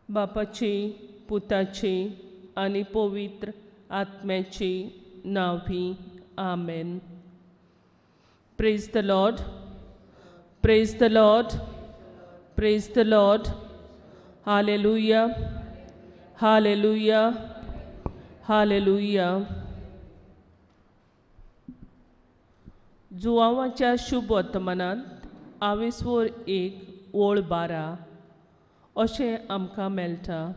बापाची, पुताची आणि पवित्र आत्म्याची नावी. आमेन. Praise the lord. Praise the lord. Praise the lord. हालेलुया. हालेलुया. हालेलुया. जुवांवाच्या शुभ वर्तमानांत 21:1-12 अशें आमकां मेळटा.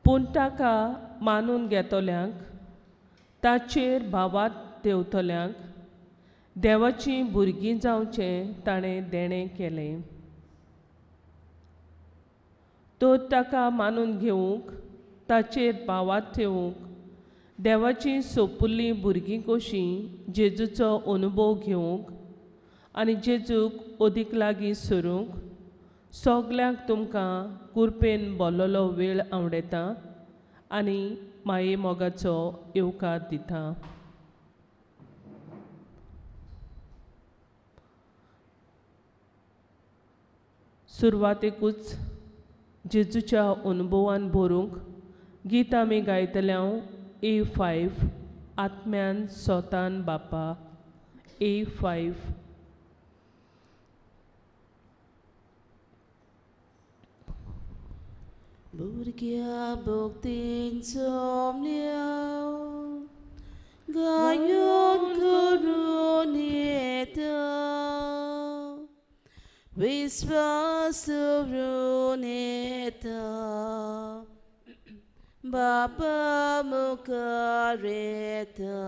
पूण ताका मानून घेतल्यांक, ताचेर भावार्थ देंवतल्यांक देवाचीं भुरगीं जावचें ताणें देणें केलें. तो ताका मानून घेवंक, ताचेर भावार्थ ठेवूंक, देवाचीं सोंपुल्लीं भुरगीं कशीं जेजूचो अनुभव घेवंक आनी जेजूक अदीक लागीं सरूंक सगल्यांक तुमकां कुरपेन भरलेलो वेळ आवडेता आनी माये मोगाचो येवकार दिता. सुरवातेकूच जेजूच्या अनुभवान भरूंक गीत आमी गायतल्या A5 आत्म्यान सोतान बापा. A5. Burgia buktin somniao gayon kurunita viswas runita Bapa mukarita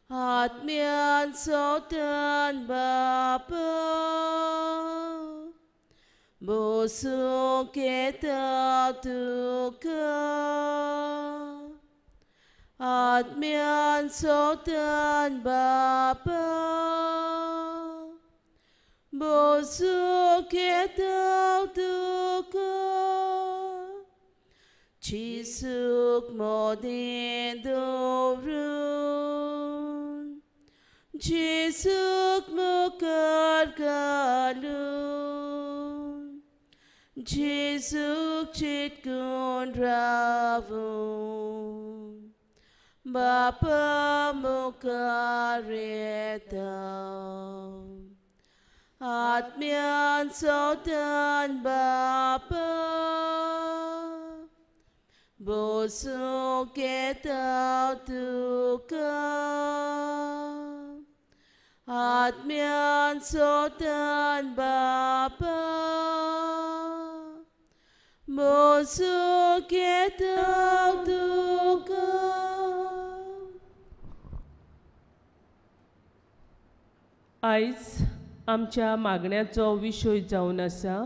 Atmian sotan Bapa Bosu kita tuka Atmian sotan Bapa Bosu kita tuka Chisuk modin dorun Chisuk mukar galun Jesuk citkun ravun Bapa mukareta Atmian sotan Bapa Bosu kita tuka Atmian sotan Bapa Bosu kita tuka. आयज आमच्या मागण्याचो विशय जावन आसा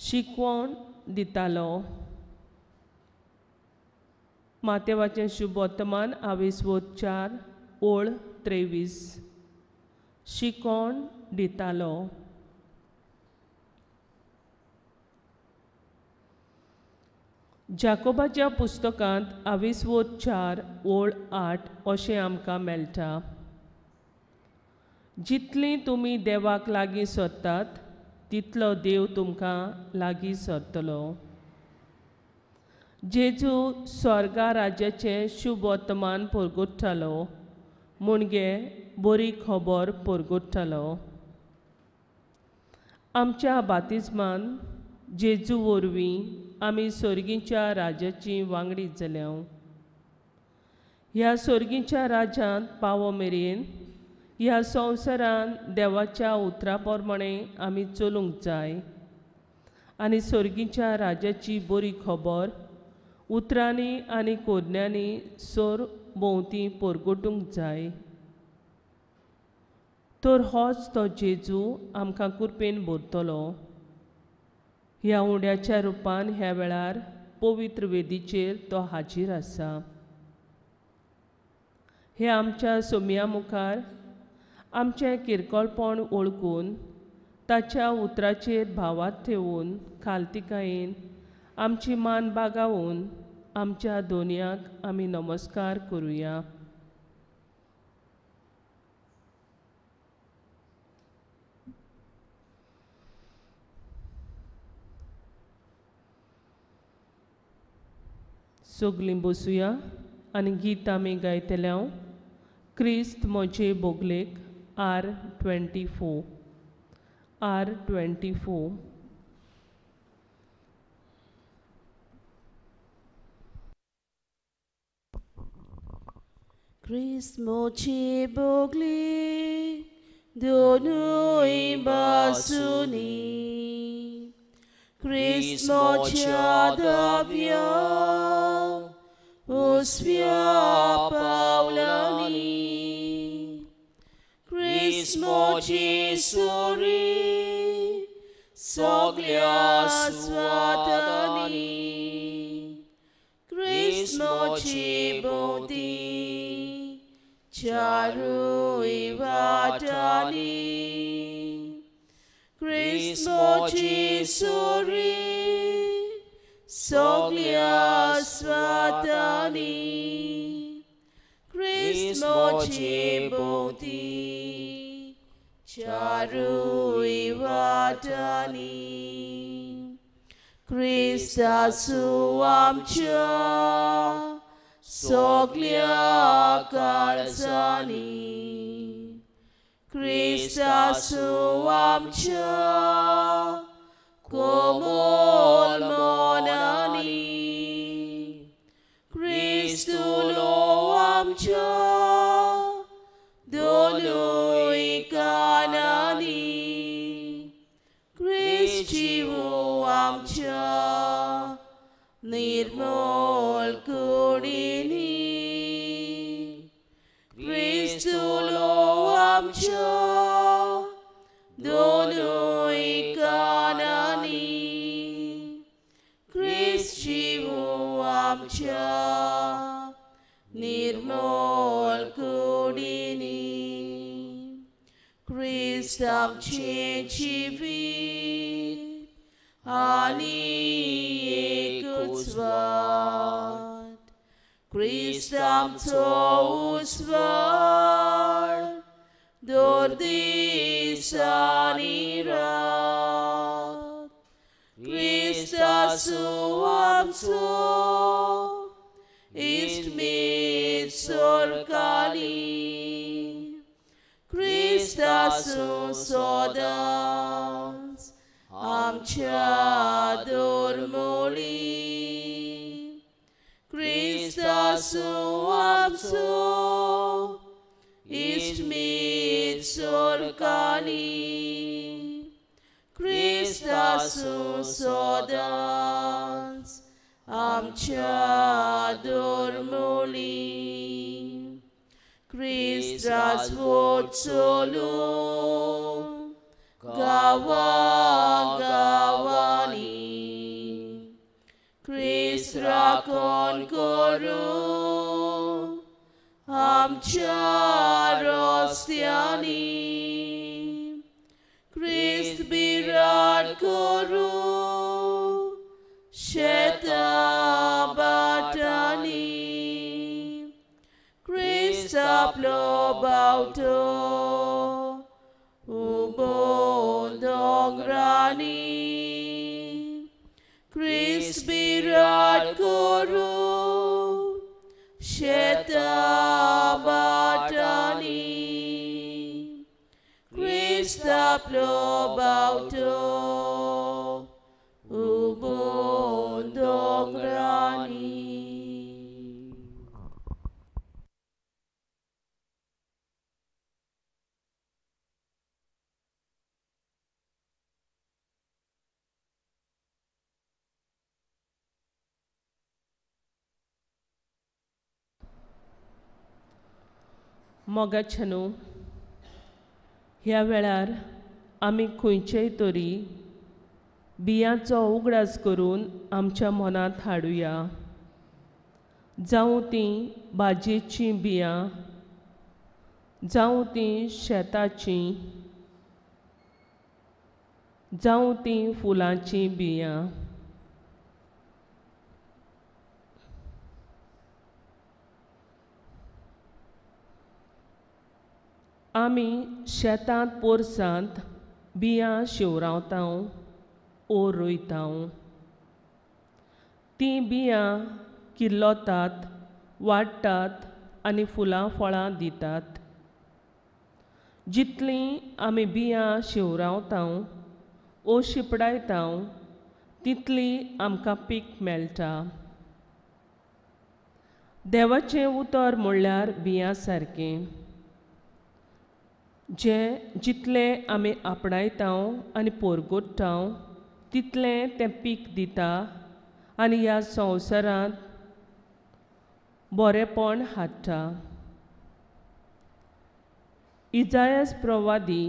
शिकवण दितालो. मातेवाचें शुभ वर्तमान 24:23. शिकवण दितालो. जाकोबाच्या पुस्तकांत 24:8 अशें आमकां मेळटा. जितलीं तुमी देवाक लागीं सरतात तितलो देव तुमकां लागीं सरतलो. जेजू स्वर्गा राज्याचें शुभ वर्तमान परगट्टालो म्हणजे बरी खबर परगट्टालो. आमच्या बातिजमान जेजू वरवीं आमी सर्गीच्या राजाची वांगडी जाल्या. ह्या सर्गीच्या राज्यांत पावो मेरेन ह्या संवसारान देवाच्या उतरा प्रमाणे आमी चलूंक जाय आनी सर्गीच्या राजाची बरी खबर उतरांनी आनी कोडण्यांनी सर भोंवती परगटूंक जाय. तर होच तो जेजू आमकां कुरपेन भरतलो. ह्या उंड्याच्या रुपान ह्या वेळार पवित्र वेदीचेर तो हाजीर आसा. हे आमच्या सोम्या मुखार आमचें किरकोळपण ओळखून ताच्या उतराचेर भावार्थ ठेवून खालतिकायेन आमची मान बागावून आमच्या दोनयाक आमी नमस्कार करुया. सगलीं बसुया आनी गीत आमी गायतले हांव क्रिस्त म्हजे बोगलेक R24 R24 Christ mochi bogli donui basuni Christ mochi adavia uspia paulani Christ mochi suri soglia swatani Christ mochi bodi Charu ivatani Christ mochi suri soglia swatani Christ mochi bodi charu ivatani Christa suamcha soglia kalsani Christa suamcha komol monani Christu loamcha donui kanani Christu amcha nirmol kudini Christu loamcha donui kanani Christu amcha nirmol kudini Christam chivit ani ekutsvat Christam tousvar dordisanirat Christa suamso ist mit sorkali Christa sodans amcha dormoli Christa suamso ist mit sorkali Christa sodans amcha dormoli Christas vot solum gawani Christ rakon koru amcha rostiani Christ birat koru sheta batani Christ aplo bauto ubondograni Christ birat koru sheta batani Christ aplo bauto ubondograni मोगाचेनू ह्या वेळार आमी खंयचेय तरी बियांचो उगडास करून आमच्या मनांत हाडुया जावं तीं भाजयेचीं बियां जावं तीं शेताचीं जावं तीं फुलांचीं बियां आमी शेतांत पोरसांत बियां शिवरावतां ओ रोयतां तीं बियां किल्लोतात, वाडटात आनी फुलां फळां दितात. जितलीं आमी बियां शिवरावतां ओ शिपडायतां तितली आमकां पीक मेळटा. देवाचें उतर म्हणल्यार बियां सारकें, जें जितलें आमी आपणायतां आनी पोरगोडटां तितलें तें पीक दिता आनी ह्या संवसारांत बरेंपण हाडटा. इजायास प्रवादी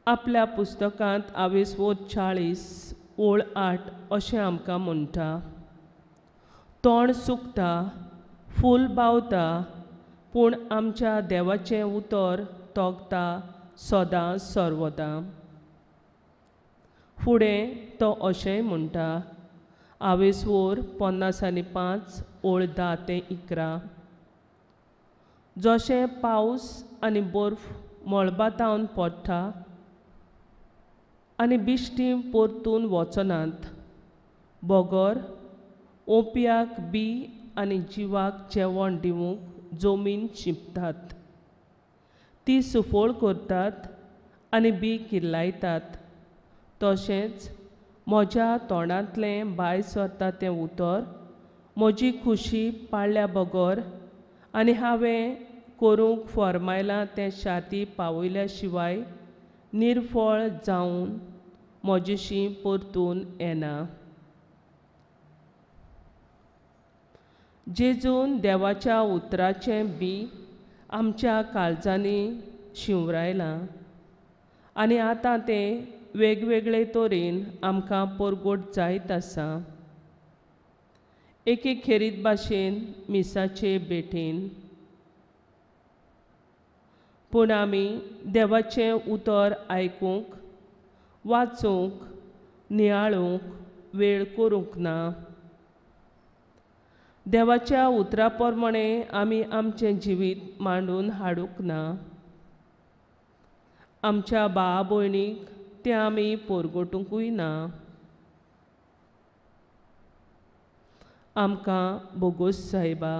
आपल्या पुस्तकांत 40:8 अशें आमकां म्हणटा, तोंड सुकता, फूल बावता, पूण आमच्या देवाचें उतर तोगता सदां सर्वदां. फुडें तो अशेंय म्हणटा, 50:10-11 जशें पावस आनी बर्फ मळबातावन पडटा आनी बिश्टीं परतून वचनात, बोगोर ओंपयाक बी आनी जिवाक जेवण दिवंक जमीन शिंपतात. ती सुफोळ करतात आनी बी किर्लायतात, तशेंच म्हज्या तोंडांतलें भायर सरता तें उतर म्हजी खुशी पाळ्ळ्या बगर आनी हांवें करूंक फरमायलां तें शाती पावयल्या शिवाय निर्फळ जावन म्हजेशी परतून येना. जेजून देवाच्या उतराचें बी आमच्या काळजांनी शिंवरायलां आनी आतां तें वेगवेगळे तरेन आमकां परगट जायत आसा. एके खेरीत भाशेन मिसाचे भेटेन, पूण आमी देवाचें उतर आयकूंक, वाचूंक, नियाळूंक वेळ करूंक ना. देवाच्या उतरा प्रमाणे आमी आमचें जिवीत मांडून हाडूंक ना. आमच्या भावा भयणीक तें आमी परगटूंकूय ना. आमकां बोगूस सायबा.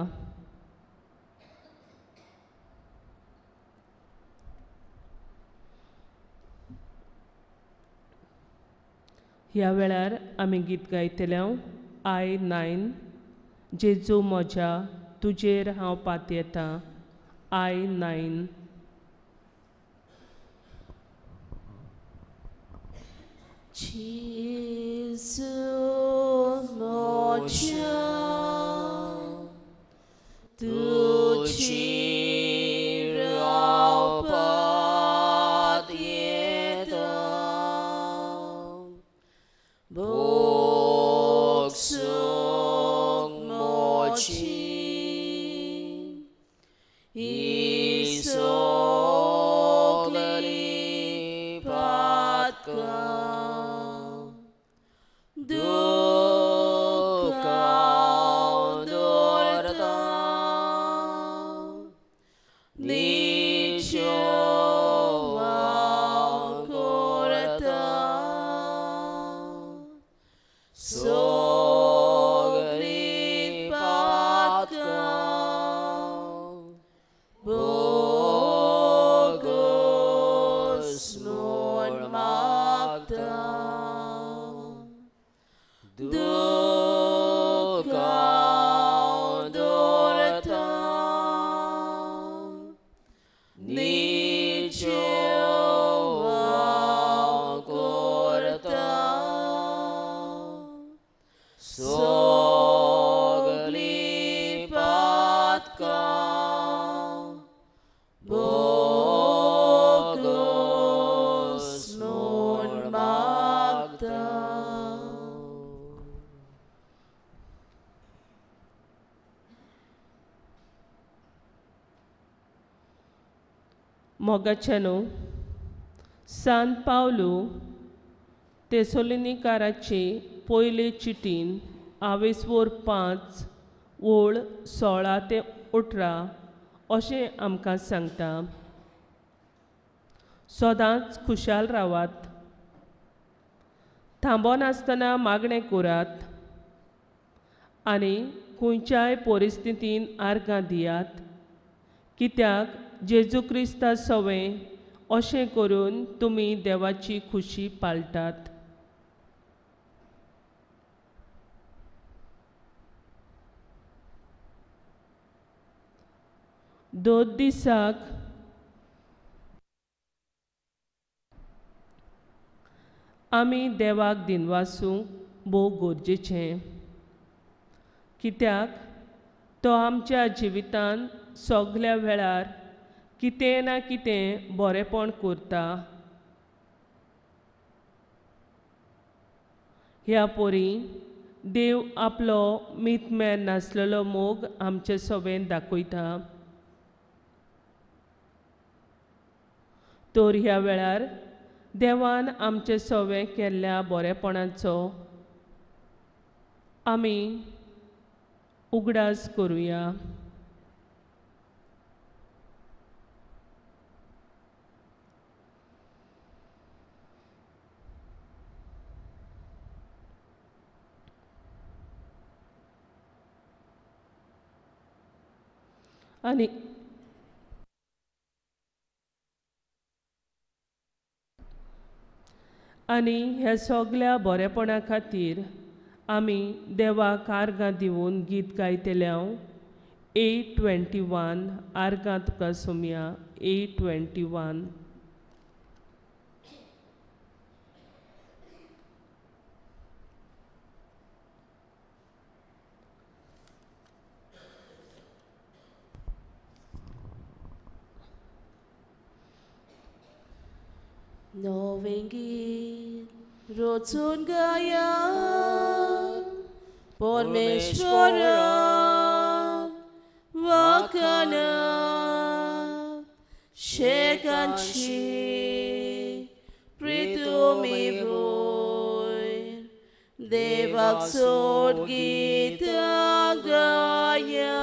ह्या वेळार आमी गीत गायतल्यो I9 जेजू म्हज्या तुजेर हांव पातयेतां. I9. Jesu moja tuji rapat yeda boksuk moji isok lipat ka Dukau dorta Nicho mau korta Sogripat kau Bogus nun magda Dukau dorta Nicho mau korta Soglipat kau Bogus nun magda. मोगाचेनो सान Paulo तेसोलिनीकाराची पयले चिटीन 5:16-18 अशें आमकां सांगता. सदांच खुशाल रावात, थांबोनासतना मागणें करात, आनी खंयच्याय परिस्थितीन आर्गां दियात, कित्याक जेजू क्रिस्ता सवें अशें करून तुमी देवाची खुशी पाळटात. दोन दिसाक आमी देवाक दिनवासूंक भोव गरजेचें, कित्याक तो आमच्या जिवितान सगल्या वेळार कितें ना कितें बरेंपण करता. ह्या परी देव आपलो मितमेर नासलेलो मोग आमचे सवेन दाखयता. तर ह्या वेळार देवान आमचे सवें केल्ल्या बरेपणाचो आमी उगडास करुया. आनी ह्या सगल्या बरेपणा खातीर आमी देवाक आर्गां दिवन गीत गायतले हांव 8:21 आर्गां तुका सोम्या 8:21. नवें गीत रचून गाया परमेश्वरा वाखाना शेकांची प्रितुमी वयर देवाक सोड गीत गाया.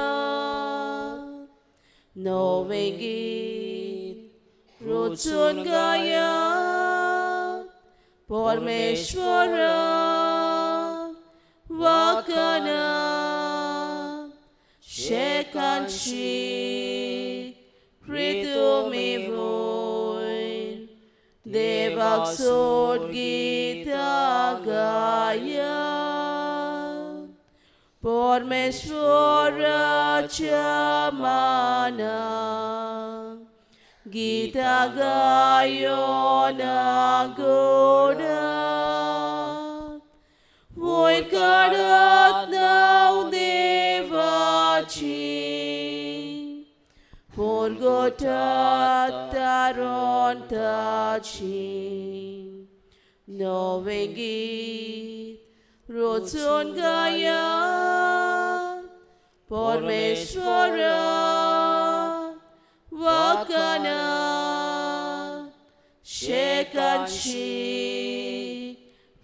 नवें गीत रचून गाया परमेश्वरा वाखाना शेकांची प्रितुमी वयर देवाक सोड गीत गाया. परमेश्वराच्या माना गीता गायोन गोडा वयर काढत नाव देवाची पोरगोटात तारोन ताची. नवें गीत रचून गाया परमेश्वरा वाखाना शेकांची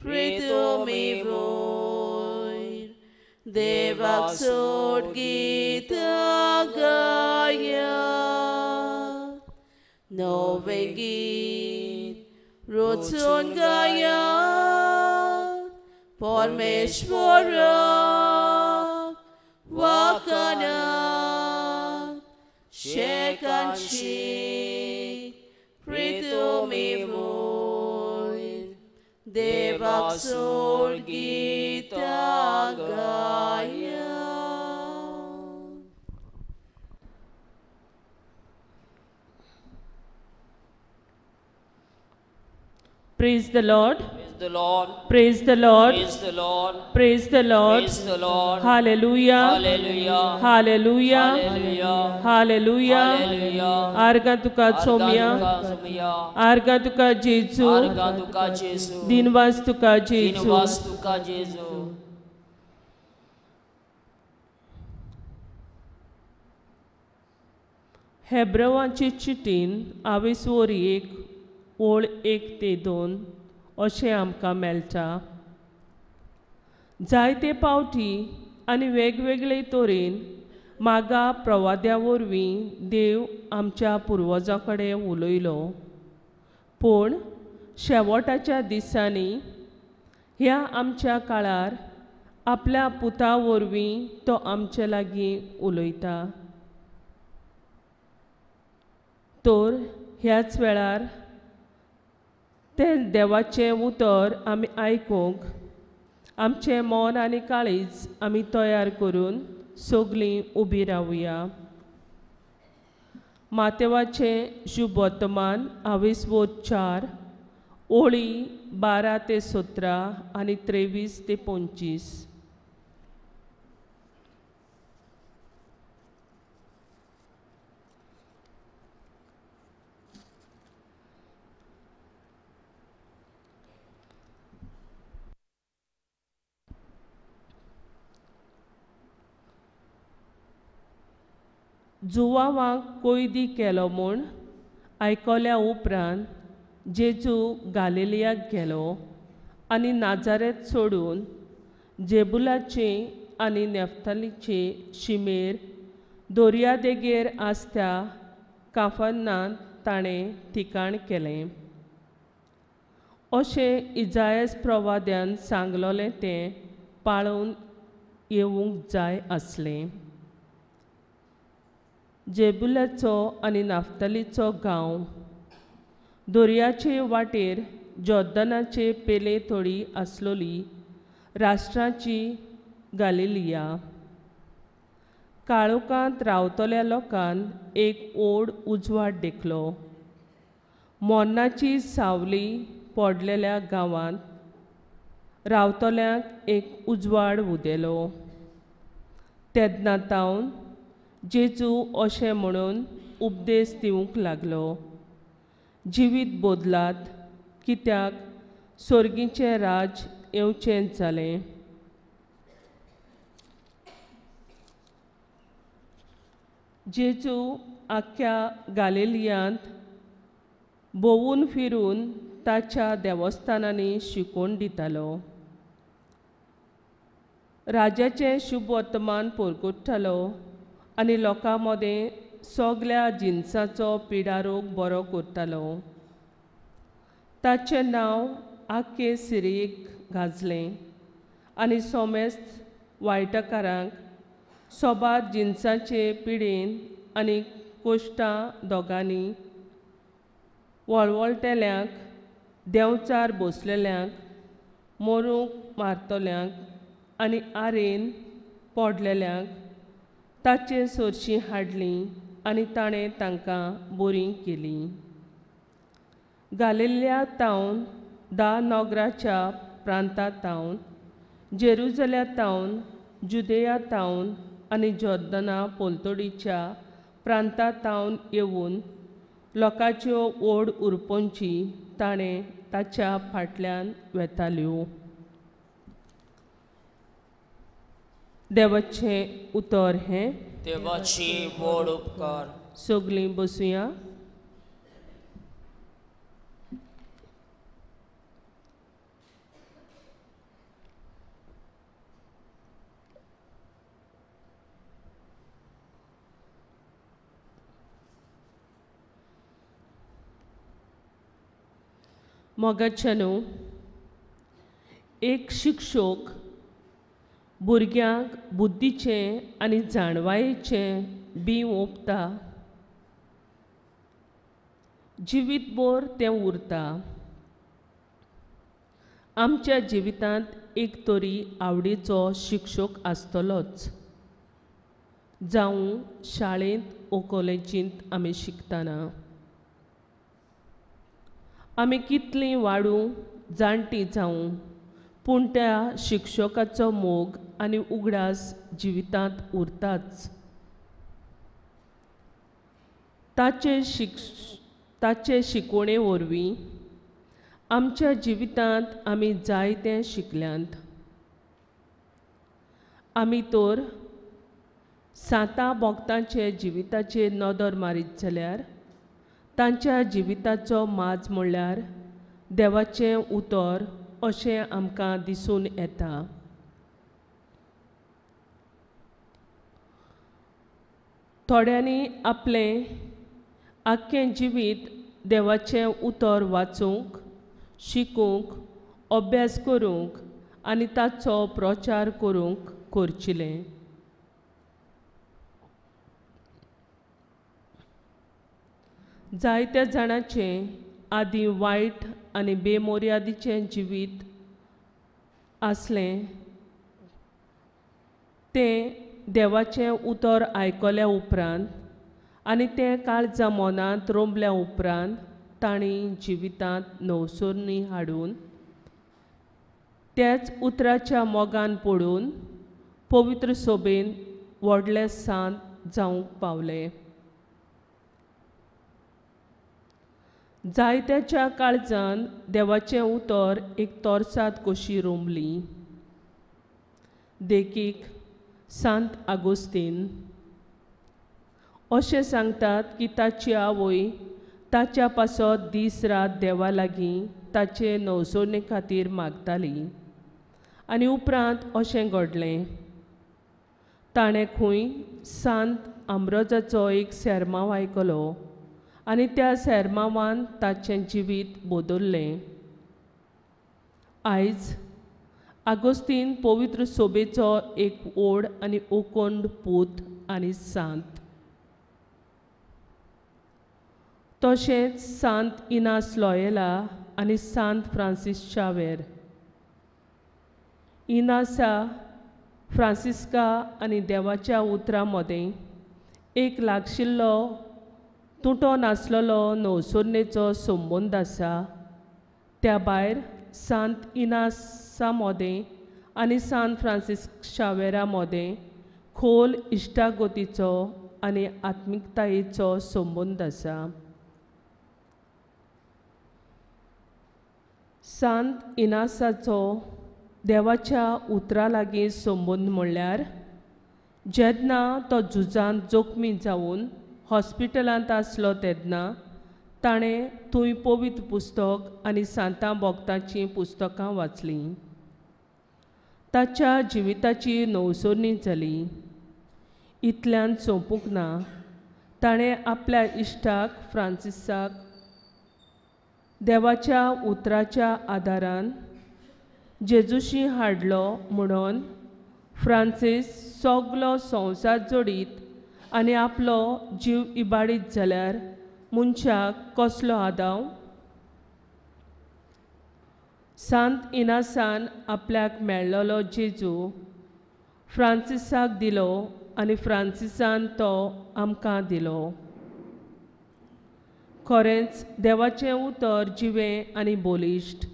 प्रितुमी वयर देवाक सोड गीत गाया. नवें गीत रचून गाया परमेश्वरा वाखाना शेकांची प्रितुमी वयर देवाक सोड गीत गाया. Praise the Lord. Praise the Lord. Praise the Lord. Praise the Lord. Praise the Lord. Praise the Lord. Hallelujah. Hallelujah. Hallelujah. Hallelujah. Hallelujah. Hallelujah. आर्गां तुका सोम्या आर्गां तुका जेजू आर्गां तुका जेजू दिनवास तुका जेजू दिनवास तुका जेजू. हेब्रेवांचे चिटीन 22 ओळ 1 ते 2 अशें आमकां मेळटा. जायते पावटी आनी वेगवेगळे तरेन मागा प्रवाद्या वरवीं देव आमच्या पुर्वजां कडेन उलयलो, पूण शेवटाच्या दिसांनी ह्या आमच्या काळार आपल्या पुता वरवीं तो आमचे लागीं उलयता। तर ह्याच वेळार तें देवाचें उतर आमी आयकूंक आमचें मन आनी काळीज आमी तयार करून सगलीं उबीं रावया। मातेवाचें शुभ वर्तमान 4 ओळी 12 ते 17 आनी 23 ते 25। जुवावांक कोयदी केलो म्हूण आयकल्या उपरांत जेजू गालिलियाक गेलो आनी नाजारेत सोडून जेबुलाचे आनी नेफ्तालीचे शिमेर दर्यादेगेर आसत्या काफरनांत ताणें ठिकाण केलें। अशें इजायास प्रवाद्यान सांगलोलें तें पाळून येवंक जाय आसलें। जेबुलाचो आनी नाफ्तालीचो गांव दर्याचे वाटेर जॉर्दानाचे पेले थोडी आसलोली राष्ट्राची गालिलिया। काळोखांत रावतल्या लोकांक एक व्हड उजवाड देखलो। मोन्नाची सावली पडलेल्या गांवांत रावतल्यांक एक उजवाड उदेलो। तेदनातावन जेजू अशें म्हणून उपदेश दिवंक लागलो, जिवीत बदलात, कित्याक सर्गीचें राज येवचें जालें। जेजू आख्या गालिलियांत भोंवून फिरून ताच्या देवस्थानांनी शिकोवन दितालो। राजाचें शुभ वर्तमान परगट्टालो आनी लोकां मदें सगल्या जिन्साचो पिडारोग बरो करतालो। ताचें नांव आख्खे सिरियेक गाजलें आनी सोमेस्त वायटकारांक सोबात जिन्साचे पिडेन आनी कोश्टां दोगांनी वळवळटेल्यांक देंवचार बसलेल्यांक मरूंक मारतल्यांक आनी आरेन पडलेल्यांक ताचे सरशीं हाडलीं आनी ताणें तांकां बरीं केलीं। गालिलिया तावन 10 नगराच्या प्रांतां तावन जेरुसलेम तावन जुदेया तावन आनी जॉर्दाना पलतडीच्या प्रांतां तावन येवन लोकांच्यो व्हड उरपंची ताणें ताच्या फाटल्यान वेताल्यो। देवाचें उतर हें देवाची व्हड उपकार। सगलीं बसुया। मोगाचेनो एक शिक्षक भुरग्यांक बुद्धीचें आनी जाणवायेचें बीं ओंपता, जिवीतभर तें उरता। आमच्या जिवितांत एक तरी आवडीचो शिक्षक आसतलोच, जावं शाळेंत वो कॉलेजींत आमी शिकतना। आमी कितलीं वाडूं जाणटीं जावं पूण त्या शिक्षकाचो मोग आनी उगडास जिवितांत उरताच। ताचे शिकवणे वरवीं आमच्या जिवितांत आमी जायतें शिकल्यांत। आमी तर 7 भक्तांचे जिविताचेर नदर मारीत जाल्यार तांच्या जिविताचो माज म्हणल्यार देवाचें उतर अशें आमकां दिसून येता। थोड्यांनी आपलें आख्खें जिवीत देवाचें उतर वाचूंक, शिकूंक, अभ्यास करूंक आनी ताचो प्रचार करूंक करचिलें. जायत्या जाणांचें आदीं वायट आनी बेमर्यादेचें जिवीत आसलें तें देवाचें उतर आयकल्या उपरांत आनी तें काळजां मनांत रोंबल्या उपरांत तांणी जिवितांत नवसोरणी हाडून त्याच उतराच्या मोगान पडून पवित्र सोबेन व्हडले सांत जावंक पावले. जायत्याच्या काळजान देवाचें उतर एक तोरसाद कशी रोंबली. देखीक सांत आगोस्तीन अशें सांगतात की ताची आवय ताच्या पासत दीस रात देवा लागीं ताचे नवसोरणे खातीर मागताली आनी उपरांत अशें घडलें. ताणें खंय सांत आम्रोजाचो एक सेरमांव आयकलो आनी त्या सेरमांवान ताचें जिवीत बदल्लें. आयज आगोस्तीन पवित्र सोबेचो एक व्हड आनी ओकोंड पूत आनी सांत. तशेंच सांत इनास लॉयेला आनी सांत फ्रांसीस शावेर. इनासा फ्रांसिस्का आनी देवाच्या उतरां मदें एक लागशिल्लो तुटो नासलेलो नवसोरणेचो संबंद आसा. त्या भायर सांत इनासा मदें आनी सांत फ्रांसीस शावेरा मदें खोल इश्टागतीचो आनी आत्मिकतायेचो संबंद आसा. सांत इनासाचो देवाच्या उतरा लागीं संबंद म्हणल्यार जेन्ना तो झुजांत जखमी जावन हॉस्पिटलांत आसलो तेन्ना ताणें थंय पवित्र पुस्तक आनी सांतां भोगतांचीं पुस्तकां वाचलीं. ताच्या जिविताची नवसोरणी जाली. इतल्यान सोंपूंक ना, ताणें आपल्या इश्टाक फ्रांसिसाक देवाच्या उतराच्या आदारान जेजूशी हाडलो म्हणून फ्रांसीस सगलो संवसार जोडीत आनी आपलो जीव इबाडीत जाल्यार मनशाक कसलो आदाव. सांत इनासान आपल्याक मेळ्ळलो जेजू फ्रांसिसाक दिलो आनी फ्रांसिसान तो आमकां दिलो. खरेंच देवाचें उतर जिवें आनी बोलिश्ट.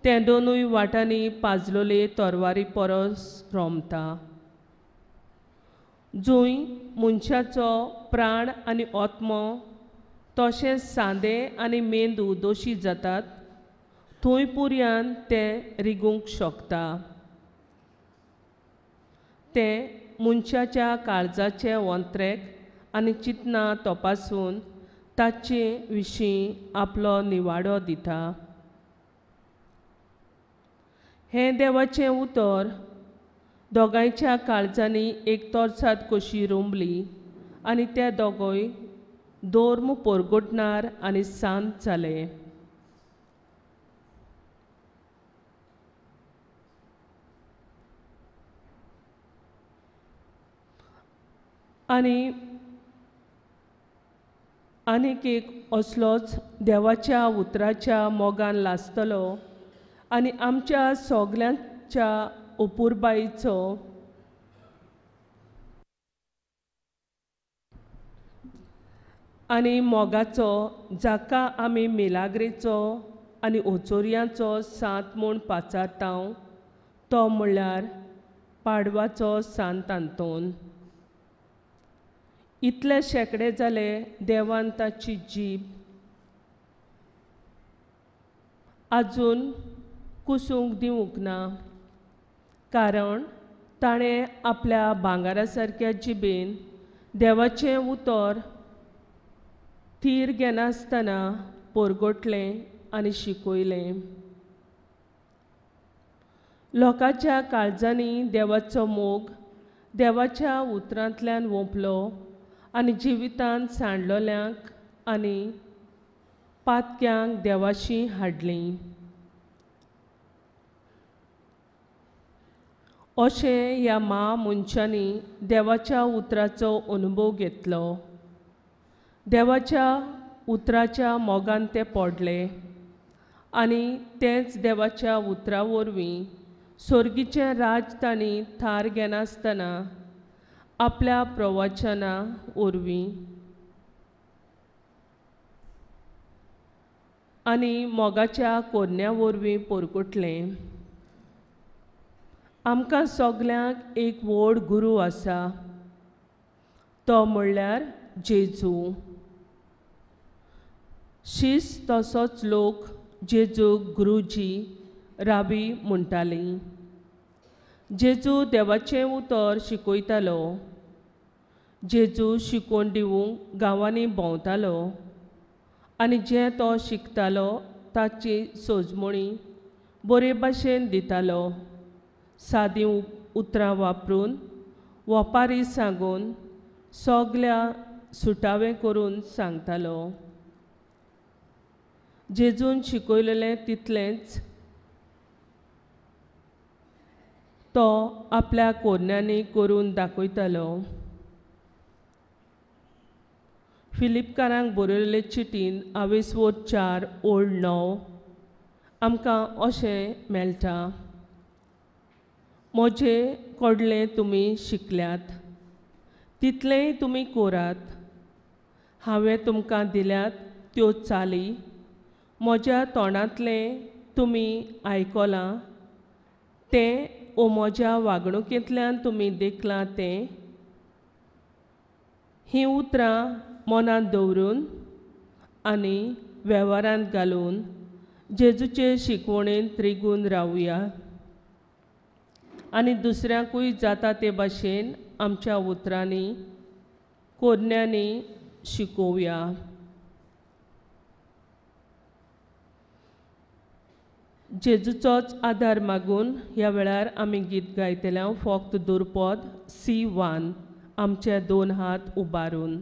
तें दोनूय वाटांनी पाजलोले तरवारी परस रोमता. जंय मनशाचो प्राण आनी आत्मो तशेंच सांदें आनी मेंदू दोशी जातात थंय पुर्यान तें रिगूंक शकता. तें मनशाच्या काळजाचे अंत्रेक आनी चिंतना तपासून ताचे विशीं आपलो निवाडो दिता. हें देवाचें उतर दोगांयच्या काळजांनी एक तोरसाद कशी रोंबली आनी ते दोगोय धर्म परगटणार आनी सांत जाले. आनीक एक असलोच देवाच्या उतराच्या मोगान लासतलो आनी आमच्या सगल्यांच्या अपुरबायेचो आनी मोगाचो जाका आमी मिलाग्रेचो आनी ओचोरयांचो सांत म्हूण पाचारतांव तो म्हणल्यार पाडवाचो सांत आंतोन. इतले शेकडे जाले देवान ताची जीब आजून कुसूंक दिवंक ना, कारण ताणें आपल्या भांगारा सारक्या जिबेन देवाचें उतर थीर घेनासतना परगटलें आनी शिकयलें. लोकांच्या काळजांनी देवाचो मोग देवाच्या उतरांतल्यान ओंपलो आनी जिवितांत सांडलोल्यांक आनी पातक्यांक देवाशी हाडलीं. अशें ह्या मनशांनी देवाच्या उतराचो अनुभव घेतलो. देवाच्या उतराच्या मोगान ते पडले आनी तेंच देवाच्या उतरा वरवीं सर्गीचें राज तांणी थार घेनासतना आपल्या प्रवचना वरवीं आनी मोगाच्या कोन्या वरवीं परगटलें. आमकां सगल्यांक एक व्हड गुरू आसा, तो म्हणल्यार जेजू. शीस तसोच लोक जेजूक गुरुजी राबी म्हणटालीं. जेजू देवाचें उतर शिकयतालो. जेजू शिकोवन दिवंक गांवांनी भोंवतालो आनी जें तो शिकतालो ताची सोजमणी बरे भाशेन दितालो. सादीं उतरां वापरून ओपारी सांगून सगल्या सुटावें करून सांगतालो. जेजून शिकयलेलें तितलेंच तो आपल्या कोन्यांनी करून दाखयतालो. फिलिपकारांक बरयल्ले चिटीन 4:4-9 आमकां अशें मेळटा. म्हजें कडलें तुमी शिकल्यात, तितलेंय तुमी करात. हांवें तुमकां दिल्यात त्यो चाली म्हज्या तोंडांतलें तुमी आयकलां तें ओ म्हज्या वागणुकेंतल्यान तुमी देखलां तें. हीं उतरां मनांत दवरून आनी वेव्हारांत घालून जेजूचे शिकवणेंत रिगून रावया आनी दुसऱ्यांकूय जाता ते भाशेन आमच्या उतरांनी कोन्यांनी शिकोवया. जेजूचोच आदार मागून ह्या वेळार आमी गीत गायतल्या फक्त दुरपद C1 आमचे 2 हात उबारून.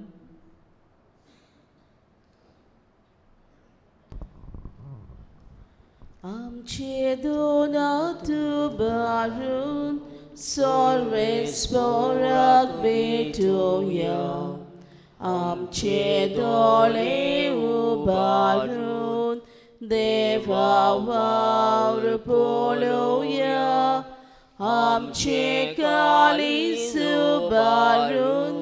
आमचे 2 हात उबारून सर्वेस्पराक भेटूया. आमचे दोळे उबारून देवा वावर पळोवया. आमचे काळीज उबारून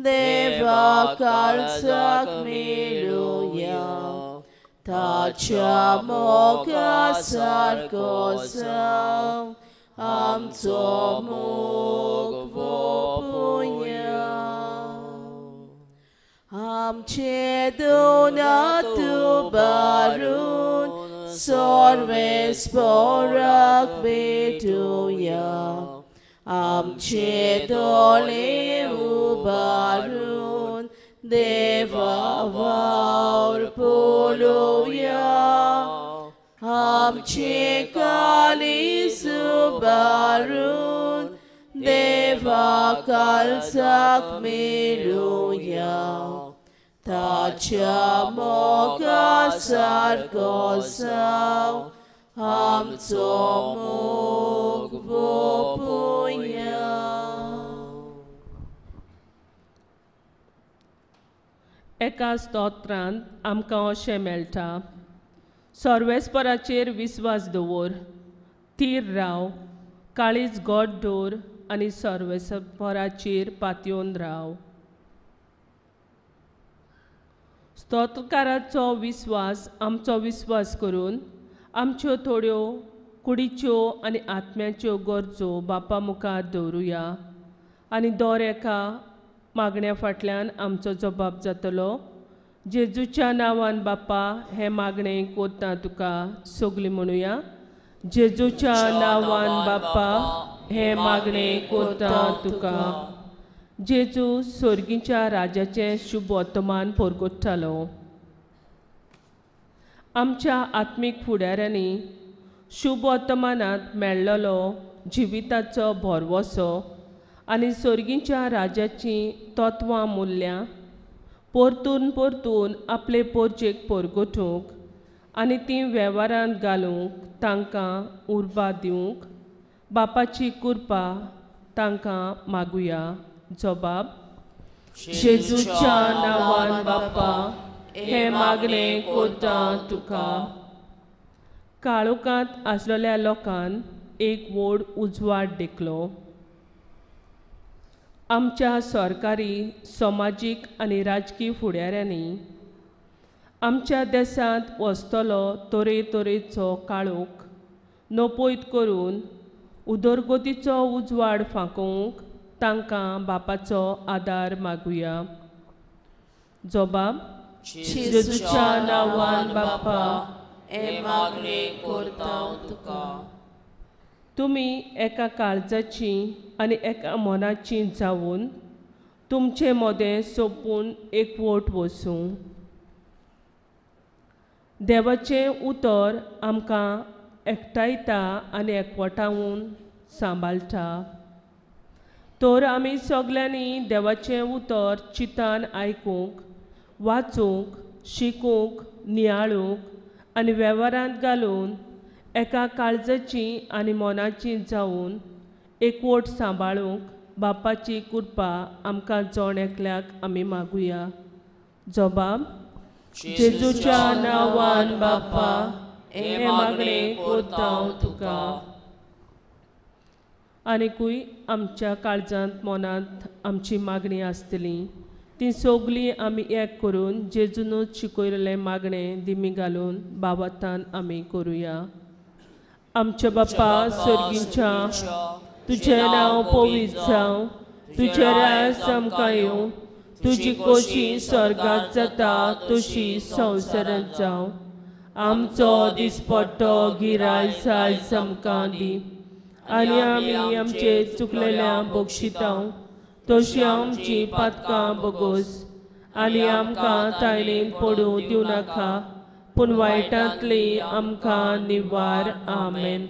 देवा काळजाक मेळुया. ताच्या मोगा सारको जावं आमचो मोग भोगुया. आमचे 2 हात उबारून सर्वेस्पराक भेटूया. आमचे दोळे उबारून देवा वावर पळोवया. आमचे काळीज उबारून देवा काळजाक मेळुया. ताच्या मोगा सारको जावं आमचो मोग भोगुया. एका स्तोत्रांत आमकां अशें मेळटा. सर्वेस्पराचेर विस्वास दवर, थीर राव, काळीज घोट दवर आनी सर्वेस्पराचेर पातयेवन राव. स्तोत्रकाराचो विस्वास आमचो विस्वास करून आमच्यो थोड्यो कुडीच्यो आनी आत्म्याच्यो गरजो बापा मुखार दवरुया आनी दर एका मागण्या फाटल्यान आमचो जबाब जातलो. जेजूच्या नांवान बापा हे मागणें कोत्ता तुका सगलीं म्हणुया. जेजूच्या नांवान बापा हे मागणें कोत्ता तुका. जेजू सर्गीच्या राजाचें शुभ वर्तमान परगट्टालो. आमच्या आत्मीक फुडाऱ्यांनी शुभ वर्तमानांत मेळ्ळलो जिविताचो भरवसो आनी सर्गीच्या राजाची तत्वां मुल्यां परतून परतून आपले पोरचेक परगटूंक आनी ती वेव्हारांत घालूंक तांकां उर्बा दिवंक बापाची कृपा तांकां मागुया. जबाब: जेजूच्या नांवान बापा हे मागणे कोरता तुका. काळोखांत आसलेल्या लोकांक एक व्हड उजवाड देखलो. आमच्या सरकारी, समाजीक आनी राजकीय फुडाऱ्यांनी आमच्या देशांत वसतलो तरेतरेचो काळोख नपयत करून उदरगतीचो उजवाड फांकोवंक तांकां बापाचो आदार मागुया. जबाब: जेजूच्या नांवान बापा हे मागणे कोरता तुका. तुमी एका काळजाची आनी एका मनाची जावून तुमचें मोदें सोंपून एकवट वचूं. देवाचें उतर आमकां एकठांयता आनी एकवटावून सांबाळटा. तर आमी सगल्यांनी देवाचें उतर चितान आयकूंक, वाचूंक, शिकूंक, नियाळूंक आनी वेव्हारांत घालून एका काळजाची आनी मनाची जावून एकवट सांबाळूंक बापाची कृपा आमकां जोण एकल्याक आमी मागुया. जबाब: जेजूच्या नांवान बापा हे मागणे कोरता तुका. आनीकूय आमच्या काळजांत मनांत आमची मागणी आसतली ती सगळी आमी एक करून जेजूनच शिकयलें मागणें दिमी घालून बाबतान आमी करुया. आमच्या बापा सर्गीच्या, तुजें नांव पवित्र जावं, तुजें राज आमकां येवं, तुजी खोशी स्वर्गांत जाता तशी संवसारांत जावं. आमचो दिसपट्टो गिराय आयज आमकां दी आनी आमी आमचे चुकलेल्यांक बक्षितांव तशी आमची पातकां बगोस आनी आमकां तायणेन पडूं दिवं नाका पूण वायटांतली आमकां निवार. आमेन.